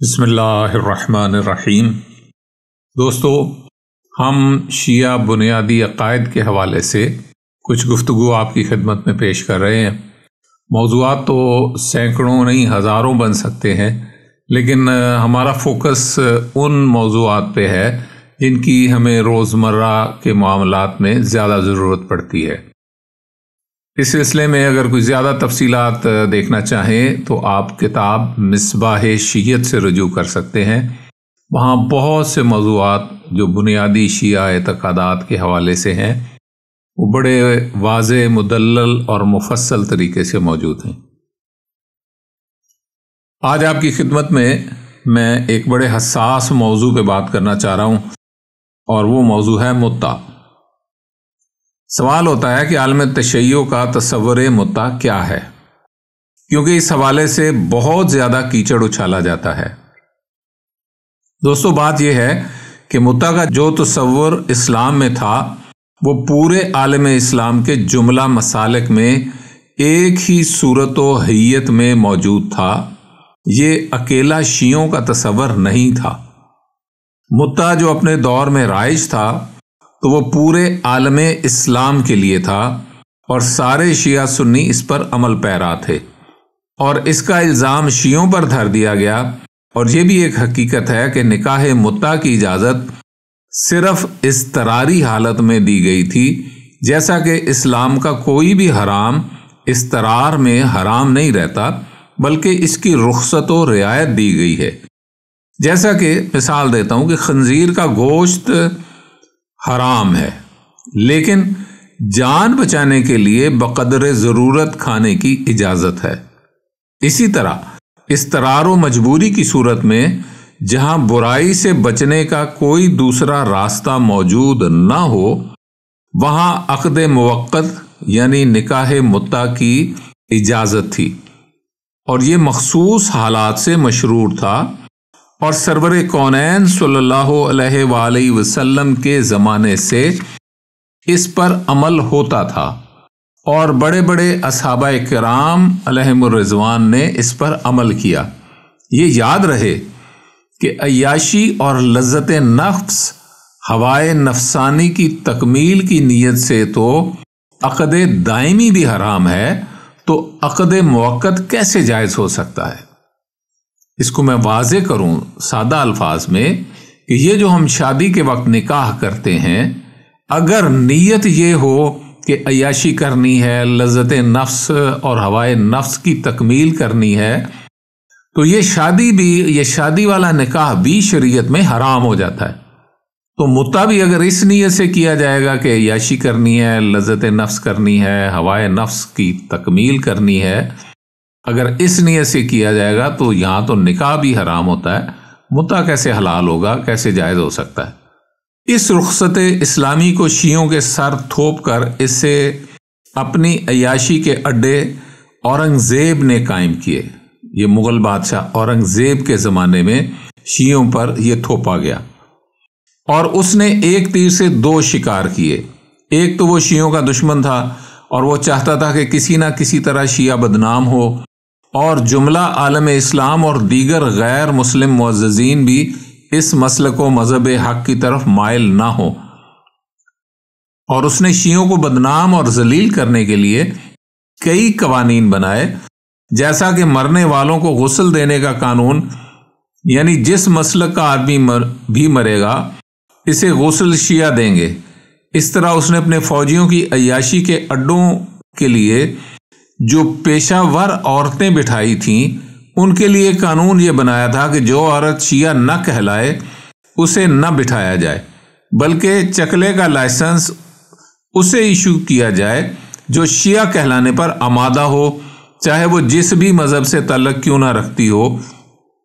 بسم اللہ الرحمن الرحیم۔ دوستو، ہم شیعہ بنیادی عقائد کے حوالے سے کچھ گفتگو آپ کی خدمت میں پیش کر رہے ہیں۔ موضوعات تو سینکڑوں نہیں ہزاروں بن سکتے ہیں، لیکن ہمارا فوکس ان موضوعات پہ ہے جن کی ہمیں روزمرہ کے معاملات میں زیادہ ضرورت پڑتی ہے۔ اس سلسلے میں اگر کوئی زیادہ تفصیلات دیکھنا چاہیں تو آپ کتاب مصباح شیعت سے رجوع کر سکتے ہیں۔ وہاں بہت سے موضوعات جو بنیادی شیعہ اعتقادات کے حوالے سے ہیں وہ بڑے واضح، مدلل اور مفصل طریقے سے موجود ہیں۔ آج آپ کی خدمت میں ایک بڑے حساس موضوع پہ بات کرنا چاہ رہا ہوں، اور وہ موضوع ہے متع۔ سوال ہوتا ہے کہ عالم تشیع کا تصور متع کیا ہے، کیونکہ اس حوالے سے بہت زیادہ کیچڑ اچھالا جاتا ہے۔ دوستو، بات یہ ہے کہ متع کا جو تصور اسلام میں تھا وہ پورے عالم اسلام کے جملہ مسالک میں ایک ہی صورت و حیت میں موجود تھا۔ یہ اکیلا شیعوں کا تصور نہیں تھا۔ متع جو اپنے دور میں رائج تھا تو وہ پورے عالم اسلام کے لیے تھا، اور سارے شیعہ سنی اس پر عمل پیرا تھے، اور اس کا الزام شیعوں پر دھر دیا گیا۔ اور یہ بھی ایک حقیقت ہے کہ نکاح متع کی اجازت صرف اضطراری حالت میں دی گئی تھی، جیسا کہ اسلام کا کوئی بھی حرام اضطرار میں حرام نہیں رہتا، بلکہ اس کی رخصت و رعایت دی گئی ہے۔ جیسا کہ مثال دیتا ہوں کہ خنزیر کا گوشت حرام ہے، لیکن جان بچانے کے لیے بقدر ضرورت کھانے کی اجازت ہے۔ اسی طرح اضطرار و مجبوری کی صورت میں جہاں برائی سے بچنے کا کوئی دوسرا راستہ موجود نہ ہو، وہاں عقد موقت یعنی نکاح متع کی اجازت تھی، اور یہ مخصوص حالات سے مشروع تھا، اور سرور کونین صلی اللہ علیہ وآلہ وسلم کے زمانے سے اس پر عمل ہوتا تھا، اور بڑے بڑے اصحابہ کرام علیہم الرضوان نے اس پر عمل کیا۔ یہ یاد رہے کہ عیاشی اور لذت نفس ہوائے نفسانی کی تکمیل کی نیت سے تو عقد دائمی بھی حرام ہے، تو عقد موقت کیسے جائز ہو سکتا ہے؟ اس کو میں واضح کروں سادہ الفاظ میں کہ یہ جو ہم شادی کے وقت نکاح کرتے ہیں، اگر نیت یہ ہو کہ عیاشی کرنی ہے، لذت نفس اور ہوائے نفس کی تکمیل کرنی ہے، تو یہ شادی والا نکاح بھی شریعت میں حرام ہو جاتا ہے۔ تو متع بھی اگر اس نیت سے کیا جائے گا کہ عیاشی کرنی ہے، لذت نفس کرنی ہے، ہوائے نفس کی تکمیل کرنی ہے، اگر اس نیت سے کیا جائے گا تو یہاں تو نکاح بھی حرام ہوتا ہے، متع کیسے حلال ہوگا، کیسے جائز ہو سکتا ہے؟ اس رخصت اسلامی کو شیعوں کے سر تھوپ کر اس سے اپنی عیاشی کے اڈے اورنگزیب نے قائم کیے۔ یہ مغل بادشاہ اورنگزیب کے زمانے میں شیعوں پر یہ تھوپا گیا، اور اس نے ایک تیر سے دو شکار کیے۔ ایک تو وہ شیعوں کا دشمن تھا، اور وہ چاہتا تھا کہ کسی نہ کسی طرح شیعہ بدنام ہو، اور جملہ عالم اسلام اور دیگر غیر مسلم معززین بھی اس مسلک و مذہب حق کی طرف مائل نہ ہو، اور اس نے شیعوں کو بدنام اور ذلیل کرنے کے لیے کئی قوانین بنائے، جیسا کہ مرنے والوں کو غسل دینے کا قانون، یعنی جس مسلک کا آدمی بھی مرے گا اسے غسل شیعہ دیں گے۔ اس طرح اس نے اپنے فوجیوں کی عیاشی کے اڈوں کے لیے جو پیشہ ور عورتیں بٹھائی تھیں، ان کے لیے قانون یہ بنایا تھا کہ جو عورت شیعہ نہ کہلائے اسے نہ بٹھایا جائے، بلکہ چکلے کا لائسنس اسے ایشو کیا جائے جو شیعہ کہلانے پر آمادہ ہو، چاہے وہ جس بھی مذہب سے تعلق کیوں نہ رکھتی ہو۔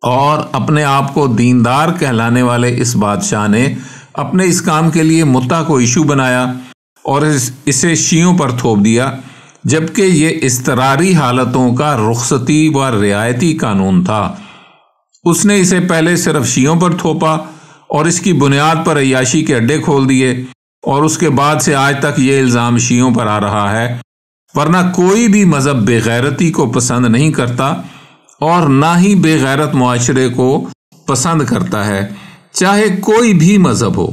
اور اپنے آپ کو دیندار کہلانے والے اس بادشاہ نے اپنے اس کام کے لیے متع کو ایشو بنایا اور اسے شیعوں پر تھوپ دیا، جبکہ یہ اضطراری حالتوں کا رخصتی و رعایتی قانون تھا۔ اس نے اسے پہلے صرف شیعوں پر تھوپا اور اس کی بنیاد پر عیاشی کے اڈے کھول دیے، اور اس کے بعد سے آج تک یہ الزام شیعوں پر آ رہا ہے، ورنہ کوئی بھی مذہب بے غیرتی کو پسند نہیں کرتا، اور نہ ہی بے غیرت معاشرے کو پسند کرتا ہے، چاہے کوئی بھی مذہب ہو۔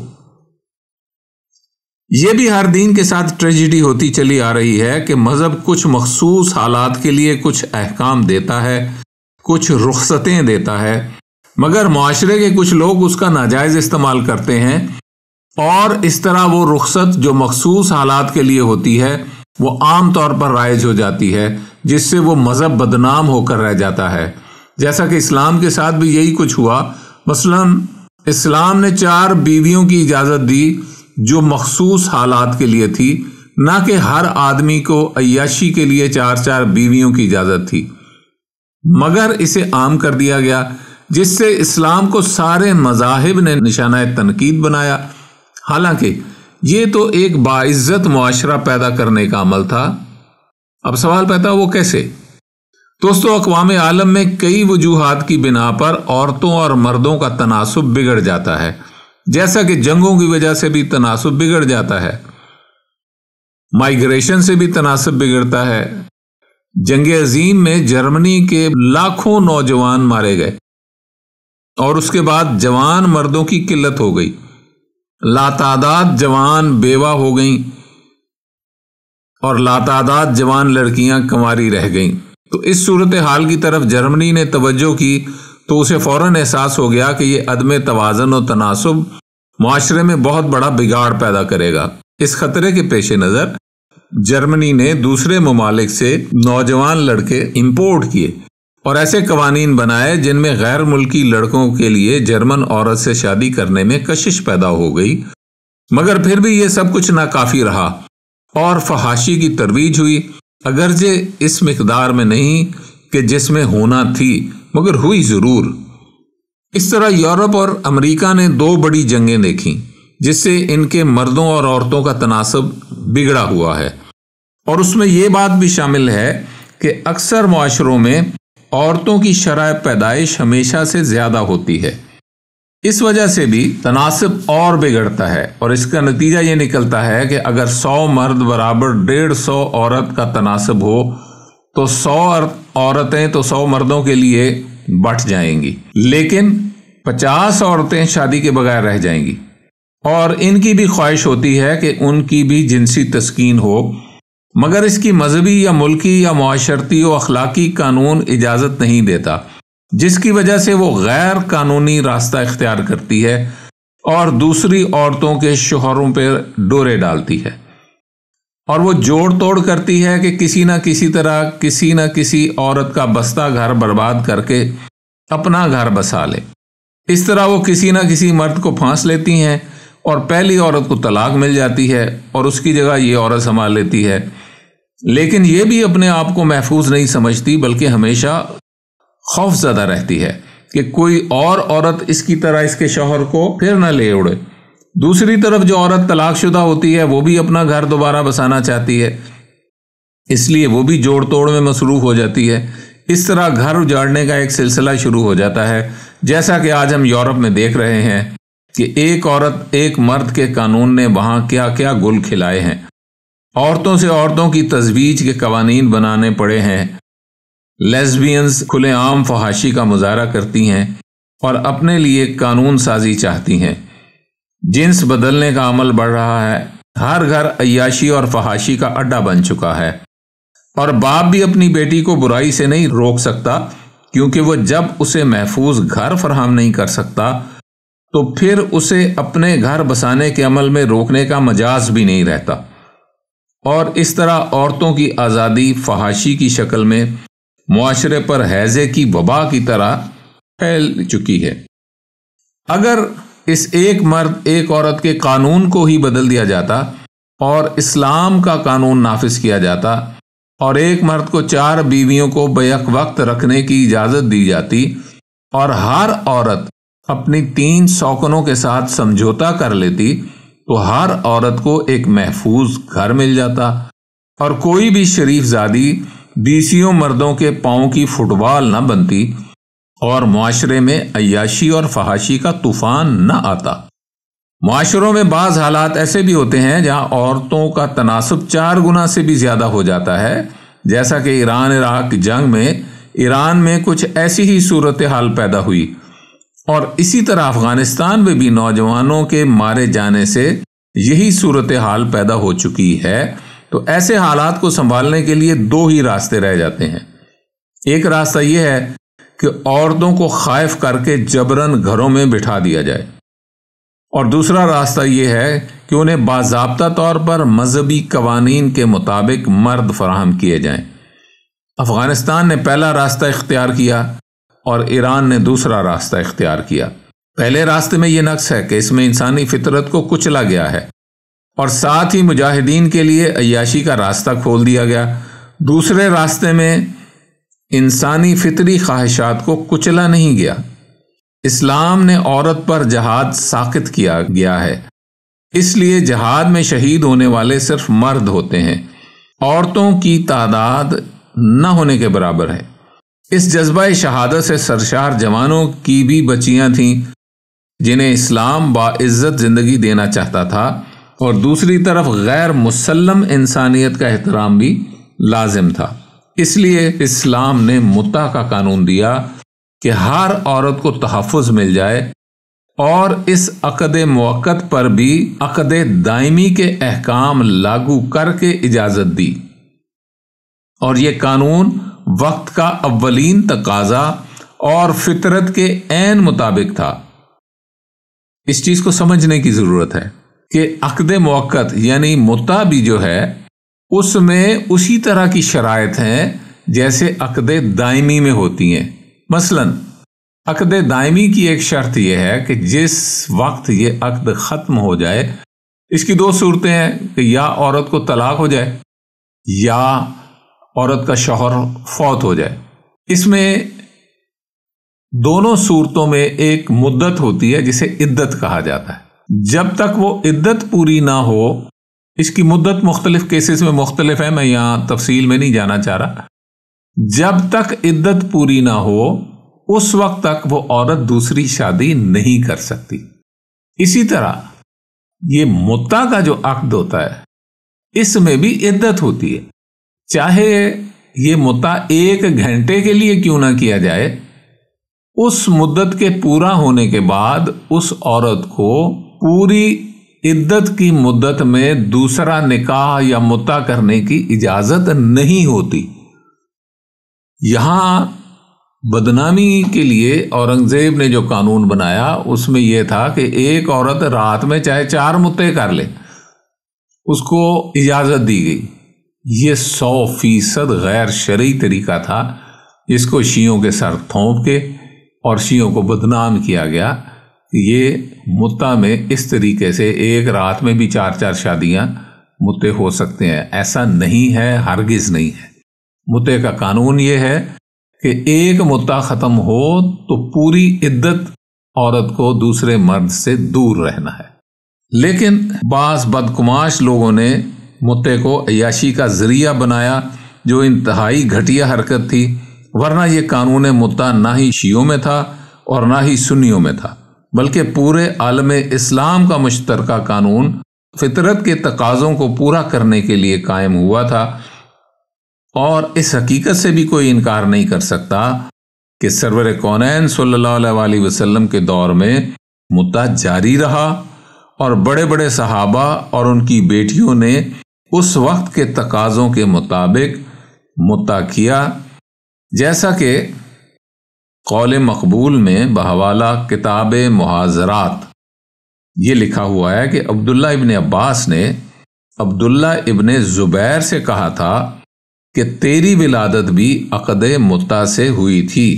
یہ بھی ہر دین کے ساتھ ٹریجڈی ہوتی چلی آ رہی ہے کہ مذہب کچھ مخصوص حالات کے لیے کچھ احکام دیتا ہے، کچھ رخصتیں دیتا ہے، مگر معاشرے کے کچھ لوگ اس کا ناجائز استعمال کرتے ہیں، اور اس طرح وہ رخصت جو مخصوص حالات کے لیے ہوتی ہے وہ عام طور پر رائج ہو جاتی ہے، جس سے وہ مذہب بدنام ہو کر رہ جاتا ہے۔ جیسا کہ اسلام کے ساتھ بھی یہی کچھ ہوا۔ مثلا اسلام نے 4 بیویوں کی اجازت دی جو مخصوص حالات کے لیے تھی، نہ کہ ہر آدمی کو عیاشی کے لیے 4 بیویوں کی اجازت تھی، مگر اسے عام کر دیا گیا، جس سے اسلام کو سارے مذاہب نے نشانہ تنقید بنایا۔ حالانکہ یہ تو ایک باعزت معاشرہ پیدا کرنے کا عمل تھا۔ اب سوال پیدا وہ کیسے؟ دوستو، اقوام عالم میں کئی وجوہات کی بنا پر عورتوں اور مردوں کا تناسب بگڑ جاتا ہے، جیسا کہ جنگوں کی وجہ سے بھی تناسب بگڑ جاتا ہے، مائیگریشن سے بھی تناسب بگڑتا ہے۔ جنگ عظیم میں جرمنی کے لاکھوں نوجوان مارے گئے اور اس کے بعد جوان مردوں کی قلت ہو گئی، لاتعداد جوان بیوہ ہو گئیں اور لاتعداد جوان لڑکیاں کنواری رہ گئیں۔ تو اس صورتحال کی طرف جرمنی نے توجہ کی تو اسے فوراً احساس ہو گیا کہ یہ عدم توازن و تناسب معاشرے میں بہت بڑا بگاڑ پیدا کرے گا۔ اس خطرے کے پیش نظر جرمنی نے دوسرے ممالک سے نوجوان لڑکے امپورٹ کیے اور ایسے قوانین بنائے جن میں غیر ملکی لڑکوں کے لیے جرمن عورت سے شادی کرنے میں کشش پیدا ہو گئی، مگر پھر بھی یہ سب کچھ ناکافی رہا اور فحاشی کی ترویج ہوئی، اگرچہ اس مقدار میں نہیں کہ جس میں ہونا تھی، مگر ہوئی ضرور۔ اس طرح یورپ اور امریکہ نے 2 بڑی جنگیں دیکھیں جس سے ان کے مردوں اور عورتوں کا تناسب بگڑا ہوا ہے، اور اس میں یہ بات بھی شامل ہے کہ اکثر معاشروں میں عورتوں کی شرح پیدائش ہمیشہ سے زیادہ ہوتی ہے۔ اس وجہ سے بھی تناسب اور بگڑتا ہے، اور اس کا نتیجہ یہ نکلتا ہے کہ اگر 100 مرد برابر 150 عورت کا تناسب ہو تو 100 عورتیں تو 100 مردوں کے لیے بٹ جائیں گی، لیکن 50 عورتیں شادی کے بغیر رہ جائیں گی، اور ان کی بھی خواہش ہوتی ہے کہ ان کی بھی جنسی تسکین ہو، مگر اس کی مذہبی یا ملکی یا معاشرتی و اخلاقی قانون اجازت نہیں دیتا، جس کی وجہ سے وہ غیر قانونی راستہ اختیار کرتی ہے اور دوسری عورتوں کے شوہروں پر ڈورے ڈالتی ہے، اور وہ جوڑ توڑ کرتی ہے کہ کسی نہ کسی طرح کسی نہ کسی عورت کا بستہ گھر برباد کر کے اپنا گھر بسا لے۔ اس طرح وہ کسی نہ کسی مرد کو پھانس لیتی ہیں اور پہلی عورت کو طلاق مل جاتی ہے اور اس کی جگہ یہ عورت سنبھال لیتی ہے، لیکن یہ بھی اپنے آپ کو محفوظ نہیں سمجھتی، بلکہ ہمیشہ خوف زدہ رہتی ہے کہ کوئی اور عورت اس کی طرح اس کے شوہر کو پھر نہ لے اڑے۔ دوسری طرف جو عورت طلاق شدہ ہوتی ہے وہ بھی اپنا گھر دوبارہ بسانا چاہتی ہے، اس لیے وہ بھی جوڑ توڑ میں مصروف ہو جاتی ہے۔ اس طرح گھر اجاڑنے کا ایک سلسلہ شروع ہو جاتا ہے، جیسا کہ آج ہم یورپ میں دیکھ رہے ہیں کہ ایک عورت ایک مرد کے قانون نے وہاں کیا کیا گل کھلائے ہیں۔ عورتوں سے عورتوں کی تزویج کے قوانین بنانے پڑے ہیں، لیزبینز کھلے عام فحاشی کا مظاہرہ کرتی ہیں اور اپنے لیے قانون سازی چاہتی ہیں، جنس بدلنے کا عمل بڑھ رہا ہے، ہر گھر عیاشی اور فحاشی کا اڈا بن چکا ہے، اور باپ بھی اپنی بیٹی کو برائی سے نہیں روک سکتا، کیونکہ وہ جب اسے محفوظ گھر فراہم نہیں کر سکتا تو پھر اسے اپنے گھر بسانے کے عمل میں روکنے کا مجاز بھی نہیں رہتا، اور اس طرح عورتوں کی آزادی فحاشی کی شکل میں معاشرے پر ہیضے کی وبا کی طرح پھیل چکی ہے۔ اگر اس ایک مرد ایک عورت کے قانون کو ہی بدل دیا جاتا اور اسلام کا قانون نافذ کیا جاتا اور ایک مرد کو 4 بیویوں کو بیک وقت رکھنے کی اجازت دی جاتی اور ہر عورت اپنی 3 سوکنوں کے ساتھ سمجھوتا کر لیتی تو ہر عورت کو ایک محفوظ گھر مل جاتا اور کوئی بھی شریف زادی بیسیوں مردوں کے پاؤں کی فٹ بال نہ بنتی اور معاشرے میں عیاشی اور فحاشی کا طوفان نہ آتا۔ معاشروں میں بعض حالات ایسے بھی ہوتے ہیں جہاں عورتوں کا تناسب 4 گنا سے بھی زیادہ ہو جاتا ہے، جیسا کہ ایران عراق جنگ میں ایران میں کچھ ایسی ہی صورتحال پیدا ہوئی۔ اور اسی طرح افغانستان میں بھی نوجوانوں کے مارے جانے سے یہی صورتحال پیدا ہو چکی ہے۔ تو ایسے حالات کو سنبھالنے کے لیے دو ہی راستے رہ جاتے ہیں۔ ایک راستہ یہ ہے کہ عورتوں کو خائف کر کے جبراً گھروں میں بٹھا دیا جائے، اور دوسرا راستہ یہ ہے کہ انہیں باضابطہ طور پر مذہبی قوانین کے مطابق مرد فراہم کیے جائیں۔ افغانستان نے پہلا راستہ اختیار کیا اور ایران نے دوسرا راستہ اختیار کیا۔ پہلے راستے میں یہ نقص ہے کہ اس میں انسانی فطرت کو کچلا گیا ہے اور ساتھ ہی مجاہدین کے لیے عیاشی کا راستہ کھول دیا گیا۔ دوسرے راستے میں انسانی فطری خواہشات کو کچلا نہیں گیا۔ اسلام نے عورت پر جہاد ساقط کیا گیا ہے، اس لیے جہاد میں شہید ہونے والے صرف مرد ہوتے ہیں، عورتوں کی تعداد نہ ہونے کے برابر ہے۔ اس جذبہ شہادت سے سرشار جوانوں کی بھی بچیاں تھیں جنہیں اسلام باعزت زندگی دینا چاہتا تھا، اور دوسری طرف غیر مسلم انسانیت کا احترام بھی لازم تھا۔ اس لیے اسلام نے متع کا قانون دیا کہ ہر عورت کو تحفظ مل جائے، اور اس عقد موقت پر بھی عقد دائمی کے احکام لاگو کر کے اجازت دی، اور یہ قانون وقت کا اولین تقاضا اور فطرت کے عین مطابق تھا۔ اس چیز کو سمجھنے کی ضرورت ہے کہ عقد موقت یعنی متع بھی جو ہے اس میں اسی طرح کی شرائط ہیں جیسے عقد دائمی میں ہوتی ہیں۔ مثلا عقد دائمی کی ایک شرط یہ ہے کہ جس وقت یہ عقد ختم ہو جائے، اس کی دو صورتیں ہیں کہ یا عورت کو طلاق ہو جائے یا عورت کا شوہر فوت ہو جائے۔ اس میں دونوں صورتوں میں ایک مدت ہوتی ہے جسے عدت کہا جاتا ہے۔ جب تک وہ عدت پوری نہ ہو، اس کی مدت مختلف کیسز میں مختلف ہے، میں یہاں تفصیل میں نہیں جانا چاہ رہا۔ جب تک عدت پوری نہ ہو اس وقت تک وہ عورت دوسری شادی نہیں کر سکتی۔ اسی طرح یہ متع کا جو عقد ہوتا ہے اس میں بھی عدت ہوتی ہے، چاہے یہ متع 1 گھنٹے کے لیے کیوں نہ کیا جائے، اس مدت کے پورا ہونے کے بعد اس عورت کو پوری عدت کی مدت میں دوسرا نکاح یا متع کرنے کی اجازت نہیں ہوتی۔ یہاں بدنامی کے لیے اورنگزیب نے جو قانون بنایا اس میں یہ تھا کہ ایک عورت رات میں چاہے 4 متع کر لے، اس کو اجازت دی گئی۔ یہ 100% غیر شرعی طریقہ تھا جس کو شیعوں کے سر تھونپ کے اور شیعوں کو بدنام کیا گیا۔ یہ متع میں اس طریقے سے ایک رات میں بھی 4 شادیاں متع ہو سکتے ہیں، ایسا نہیں ہے، ہرگز نہیں ہے۔ متع کا قانون یہ ہے کہ ایک متع ختم ہو تو پوری عدت عورت کو دوسرے مرد سے دور رہنا ہے۔ لیکن بعض بدقماش لوگوں نے متع کو عیاشی کا ذریعہ بنایا، جو انتہائی گھٹیا حرکت تھی، ورنہ یہ قانون متع نہ ہی شیعوں میں تھا اور نہ ہی سنیوں میں تھا، بلکہ پورے عالم اسلام کا مشترکہ قانون فطرت کے تقاضوں کو پورا کرنے کے لیے قائم ہوا تھا۔ اور اس حقیقت سے بھی کوئی انکار نہیں کر سکتا کہ سرور کونین صلی اللہ علیہ وسلم کے دور میں متع جاری رہا، اور بڑے بڑے صحابہ اور ان کی بیٹیوں نے اس وقت کے تقاضوں کے مطابق متع کیا، جیسا کہ قول مقبول میں بحوالہ کتاب محاضرات یہ لکھا ہوا ہے کہ عبداللہ ابن عباس نے عبداللہ ابن زبیر سے کہا تھا کہ تیری ولادت بھی عقد متع سے ہوئی تھی۔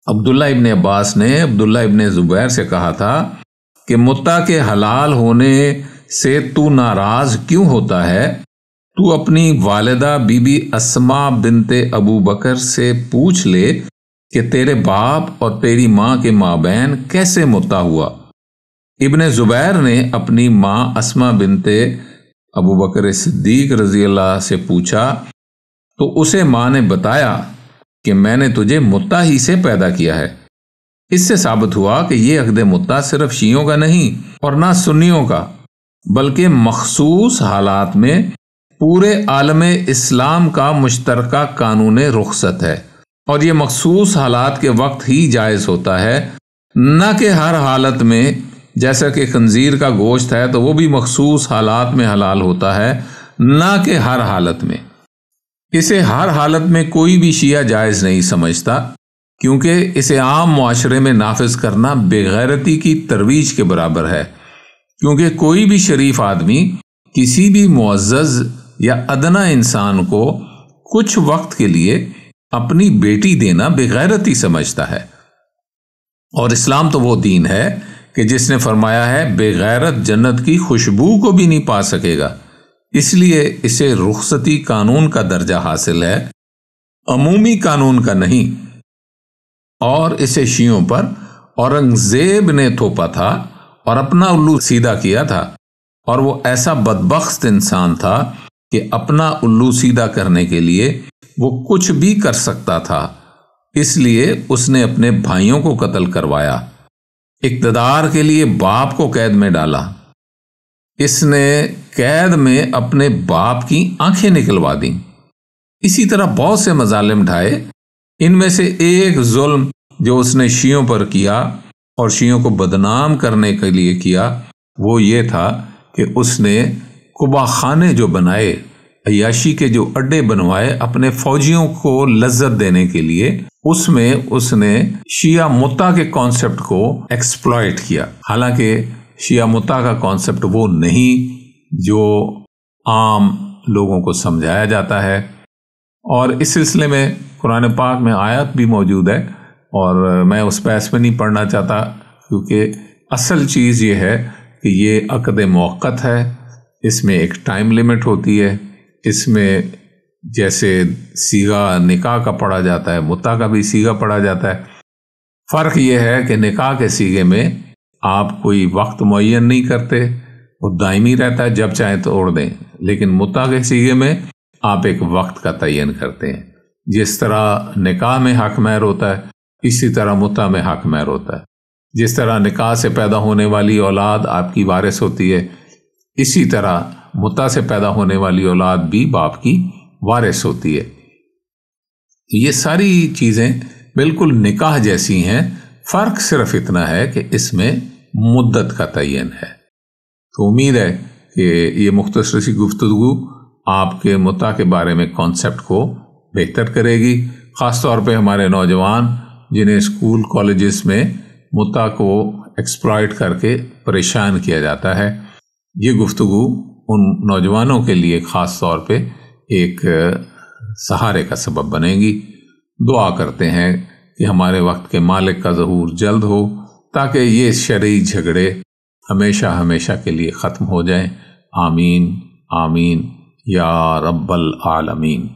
عبداللہ ابن عباس نے عبداللہ ابن زبیر سے کہا تھا کہ متع کے حلال ہونے سے تو ناراض کیوں ہوتا ہے؟ تو اپنی والدہ بی بی اسماء بنت ابو بکر سے پوچھ لے کہ تیرے باپ اور تیری ماں کے مابین کیسے متع ہوا۔ ابن زبیر نے اپنی ماں اسماء بنت ابو بکر صدیق رضی اللہ سے پوچھا تو اسے ماں نے بتایا کہ میں نے تجھے متع ہی سے پیدا کیا ہے۔ اس سے ثابت ہوا کہ یہ عقد متع صرف شیعوں کا نہیں اور نہ سنیوں کا، بلکہ مخصوص حالات میں پورے عالم اسلام کا مشترکہ قانون رخصت ہے۔ اور یہ مخصوص حالات کے وقت ہی جائز ہوتا ہے، نہ کہ ہر حالت میں۔ جیسا کہ خنزیر کا گوشت ہے تو وہ بھی مخصوص حالات میں حلال ہوتا ہے، نہ کہ ہر حالت میں۔ اسے ہر حالت میں کوئی بھی شیعہ جائز نہیں سمجھتا، کیونکہ اسے عام معاشرے میں نافذ کرنا بے غیرتی کی ترویج کے برابر ہے، کیونکہ کوئی بھی شریف آدمی کسی بھی معزز یا ادنا انسان کو کچھ وقت کے لیے اپنی بیٹی دینا بے غیرتی سمجھتا ہے۔ اور اسلام تو وہ دین ہے کہ جس نے فرمایا ہے بے غیرت جنت کی خوشبو کو بھی نہیں پا سکے گا، اس لیے اسے رخصتی قانون کا درجہ حاصل ہے، عمومی قانون کا نہیں۔ اور اسے شیعوں پر اورنگزیب نے تھوپا تھا اور اپنا الو سیدھا کیا تھا، اور وہ ایسا بدبخت انسان تھا کہ اپنا الو سیدھا کرنے کے لیے وہ کچھ بھی کر سکتا تھا، اس لیے اس نے اپنے بھائیوں کو قتل کروایا، اقتدار کے لیے باپ کو قید میں ڈالا۔ اس نے قید میں اپنے باپ کی آنکھیں نکلوا دیں۔ اسی طرح بہت سے مظالم ڈھائے۔ ان میں سے ایک ظلم جو اس نے شیعوں پر کیا اور شیعوں کو بدنام کرنے کے لیے کیا، وہ یہ تھا کہ اس نے قبا خانے جو بنائے، عیاشی کے جو اڈے بنوائے اپنے فوجیوں کو لذت دینے کے لیے، اس میں اس نے شیعہ متع کے کانسیپٹ کو ایکسپلائٹ کیا، حالانکہ شیعہ متع کا کانسیپٹ وہ نہیں جو عام لوگوں کو سمجھایا جاتا ہے۔ اور اس سلسلے میں قرآن پاک میں آیت بھی موجود ہے، اور میں اس بحث میں نہیں پڑھنا چاہتا، کیونکہ اصل چیز یہ ہے کہ یہ عقد موقت ہے، اس میں ایک ٹائم لیمٹ ہوتی ہے، اس میں جیسے صیغہ نکاح کا پڑھا جاتا ہے، متع کا بھی صیغہ پڑھا جاتا ہے۔ فرق یہ ہے کہ نکاح کے صیغے میں آپ کوئی وقت معین نہیں کرتے، وہ دائمی رہتا ہے، جب چاہیں توڑ دیں، لیکن متع کے صیغے میں آپ ایک وقت کا تعین کرتے ہیں۔ جس طرح نکاح میں حق مہر ہوتا ہے، اسی طرح متع میں حق مہر ہوتا ہے۔ جس طرح نکاح سے پیدا ہونے والی اولاد آپ کی وارث ہوتی ہے، اسی طرح متع سے پیدا ہونے والی اولاد بھی باپ کی وارث ہوتی ہے۔ یہ ساری چیزیں بالکل نکاح جیسی ہیں، فرق صرف اتنا ہے کہ اس میں مدت کا تعین ہے۔ تو امید ہے کہ یہ مختصر سی گفتگو آپ کے متع کے بارے میں کانسیپٹ کو بہتر کرے گی، خاص طور پہ ہمارے نوجوان جنہیں اسکول کالجز میں متع کو ایکسپلائٹ کر کے پریشان کیا جاتا ہے۔ یہ گفتگو ان نوجوانوں کے لیے خاص طور پہ ایک سہارے کا سبب بنے گی۔ دعا کرتے ہیں کہ ہمارے وقت کے مالک کا ظہور جلد ہو، تاکہ یہ شرعی جھگڑے ہمیشہ ہمیشہ کے لیے ختم ہو جائیں۔ آمین آمین یا رب العالمین۔